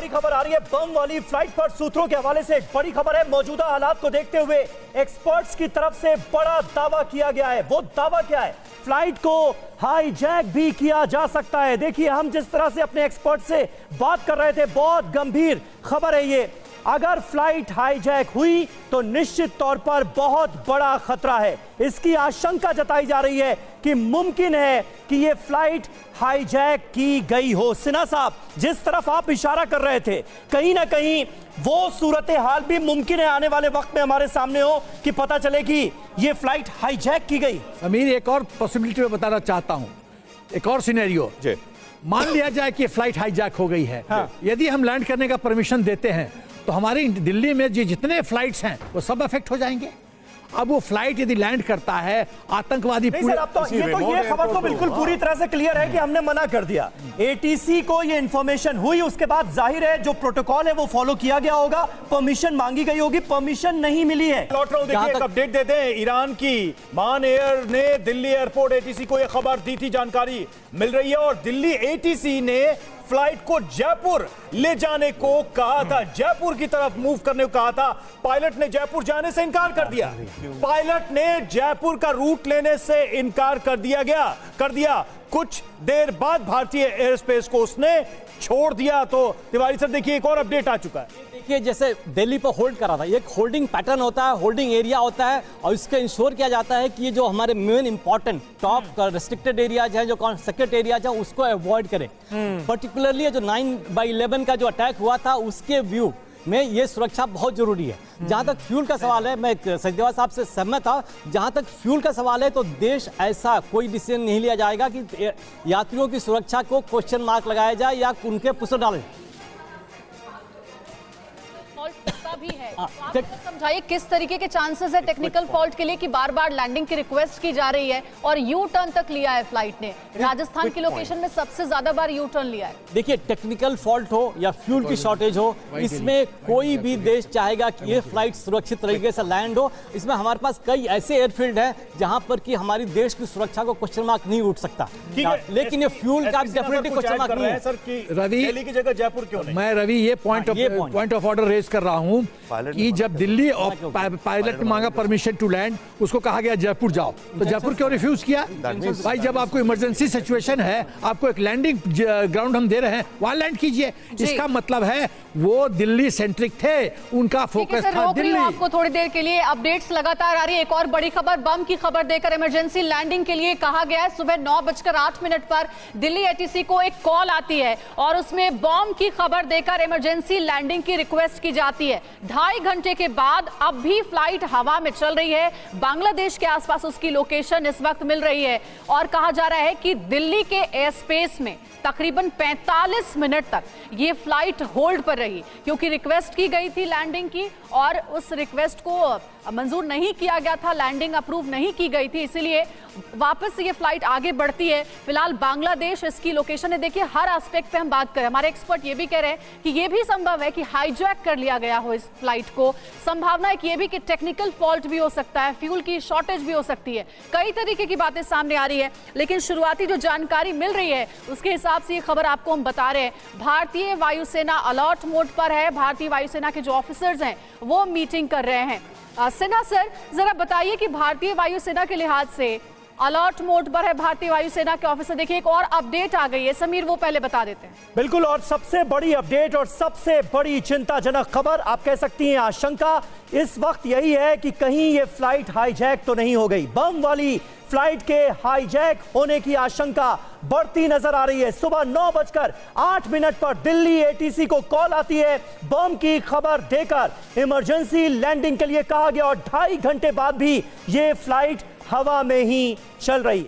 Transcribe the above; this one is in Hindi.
बड़ी खबर आ रही है बम वाली फ्लाइट पर। सूत्रों के हवाले से एक बड़ी खबर है। मौजूदा हालात को देखते हुए एक्सपर्ट्स की तरफ से बड़ा दावा किया गया है। वो दावा क्या है? फ्लाइट को हाईजैक भी किया जा सकता है। देखिए, हम जिस तरह से अपने एक्सपर्ट से बात कर रहे थे, बहुत गंभीर खबर है ये। अगर फ्लाइट हाईजैक हुई तो निश्चित तौर पर बहुत बड़ा खतरा है। इसकी आशंका जताई जा रही है कि मुमकिन है कि यह फ्लाइट हाईजैक की गई हो। सिन्हा साहब, जिस तरफ आप इशारा कर रहे थे, कहीं ना कहीं वो सूरत हाल भी मुमकिन है आने वाले वक्त में हमारे सामने हो कि पता चले कि यह फ्लाइट हाईजैक की गई। अमीर, एक और पॉसिबिलिटी मैं बताना चाहता हूं, एक और सिनेरियो। मान लिया जाए कि फ्लाइट हाईजैक हो गई है। यदि हम लैंड करने का परमिशन देते हैं तो हमारी दिल्ली में जितने फ्लाइट्स हैं वो सब अफेक्ट हो जाएंगे। अब वो फ्लाइट यदि लैंड करता है, आतंकवादी ये खबर तो बिल्कुल पूरी तरह से क्लियर है कि हमने मना कर दिया। एटीसी को ये इंफॉर्मेशन हुई, उसके बाद जाहिर है जो प्रोटोकॉल है वो फॉलो किया गया होगा, परमिशन मांगी गई होगी, परमिशन नहीं मिली है। लौट रहा हूं, देखिए एक अपडेट देते हैं। ईरान की मान एयर ने दिल्ली एयरपोर्ट एटीसी को यह खबर दी थी, जानकारी मिल रही है, और दिल्ली एटीसी ने फ्लाइट को जयपुर ले जाने को कहा था, जयपुर की तरफ मूव करने को कहा था। पायलट ने जयपुर जाने से इनकार कर दिया। पायलट ने जयपुर का रूट लेने से इनकार कर दिया। कुछ देर बाद भारतीय एयरस्पेस को उसने छोड़ दिया। तो तिवारी सर, देखिए एक और अपडेट आ चुका है। देखिए, जैसे दिल्ली पर होल्ड करा था, एक होल्डिंग पैटर्न होता है, होल्डिंग एरिया होता है, और इसका इंश्योर किया जाता है कि ये जो हमारे main important top restricted areas हैं, जो सेक्रेट एरियाज हैं, उसको अवॉइड करें। पर्टिकुलरली जो 9/11 का जो अटैक हुआ था, उसके व्यू में ये सुरक्षा बहुत जरूरी है। जहां तक फ्यूल का सवाल है, मैं सचदेवा साहब से सहमत था। जहां तक फ्यूल का सवाल है, तो देश ऐसा कोई डिसीजन नहीं लिया जाएगा कि यात्रियों की सुरक्षा को क्वेश्चन मार्क लगाया जाए या उनके पुष्ट डालें। भी है, तो आप समझाइए किस तरीके के चांसेस है टेक्निकल फॉल्ट के लिए कि बार-बार लैंडिंग की रिक्वेस्ट की जा रही है और यू टर्न तक लिया है फ्लाइट ने। राजस्थान की लोकेशन में सबसे ज्यादा बार यू टर्न लिया है। देखिए, टेक्निकल फॉल्ट हो या फ्यूल की शॉर्टेज हो, इसमें कोई भी देश चाहेगा कि ये फ्लाइट सुरक्षित तरीके से लैंड हो। इसमें हमारे पास कई ऐसे एयरफील्ड है जहां पर कि हमारी देश की सुरक्षा को क्वेश्चन मार्क नहीं उठ सकता, लेकिन ये फ्यूल का डेफिनेटली क्वेश्चन मार्क नहीं है। रवि, दिल्ली की जगह जयपुर क्यों नहीं? मैं रवि ये पॉइंट ऑफ ऑर्डर रेज कर रहा हूं कि जब दिल्ली पायलट ने मांगा परमिशन टू लैंड, उसको कहा गया जयपुर जाओ, तो जयपुर क्यों रिफ्यूज किया? भाई, जब आपको इमरजेंसी सिचुएशन है, आपको एक लैंडिंग ग्राउंड हम दे रहे हैं, वहां लैंड कीजिए। इसका मतलब है वो दिल्ली सेंट्रिक थे, उनका फोकस था दिल्ली। आपको थोड़ी देर के लिए अपडेट्स लगातार आ रही है। एक और बड़ी खबर, बम की खबर देकर इमरजेंसी लैंडिंग के लिए कहा गया है। सुबह 9:08 पर दिल्ली एटीसी को एक कॉल आती है और उसमें बम की खबर देकर इमरजेंसी लैंडिंग की रिक्वेस्ट की जाती है। 2.5 घंटे के बाद अब भी फ्लाइट हवा में चल रही है। बांग्लादेश के आसपास उसकी लोकेशन इस वक्त मिल रही है और कहा जा रहा है कि दिल्ली के एयर स्पेस में तकरीबन 45 मिनट तक ये फ्लाइट होल्ड पर रही, क्योंकि रिक्वेस्ट की गई थी लैंडिंग की और उस रिक्वेस्ट को मंजूर नहीं किया गया था, लैंडिंग अप्रूव नहीं की गई थी, इसीलिए वापस ये फ्लाइट आगे बढ़ती है। फिलहाल बांग्लादेश इसकी लोकेशन है। देखिए, हर एस्पेक्ट पे हम बात करें, हमारे एक्सपर्ट ये भी कह रहे हैं कि ये भी संभव है कि हाईजैक कर लिया गया हो इस फ्लाइट को। संभावना है कि ये भी कि टेक्निकल फॉल्ट भी हो सकता है, फ्यूल की शॉर्टेज भी हो सकती है। कई तरीके की बातें सामने आ रही है, लेकिन शुरुआती जो जानकारी मिल रही है उसके हिसाब से ये खबर आपको हम बता रहे हैं। भारतीय वायुसेना अलर्ट मोड पर है। भारतीय वायुसेना के जो ऑफिसर्स हैं वो मीटिंग कर रहे हैं। सिन्हा सर, जरा बताइए कि भारतीय वायुसेना के लिहाज से अलर्ट मोड पर है भारतीय वायुसेना के ऑफिसर। देखिए, एक और अपडेट आ गई है, समीर वो पहले बता देते हैं। बिल्कुल, और सबसे बड़ी अपडेट और सबसे बड़ी चिंताजनक खबर, आप कह सकती हैं आशंका इस वक्त यही है कि कहीं ये फ्लाइट हाईजैक तो नहीं हो गई। बम वाली फ्लाइट के हाईजैक होने की आशंका बढ़ती नजर आ रही है। सुबह 9:08 पर दिल्ली एटीसी को कॉल आती है, बम की खबर देकर इमरजेंसी लैंडिंग के लिए कहा गया और 2.5 घंटे बाद भी ये फ्लाइट हवा में ही चल रही है।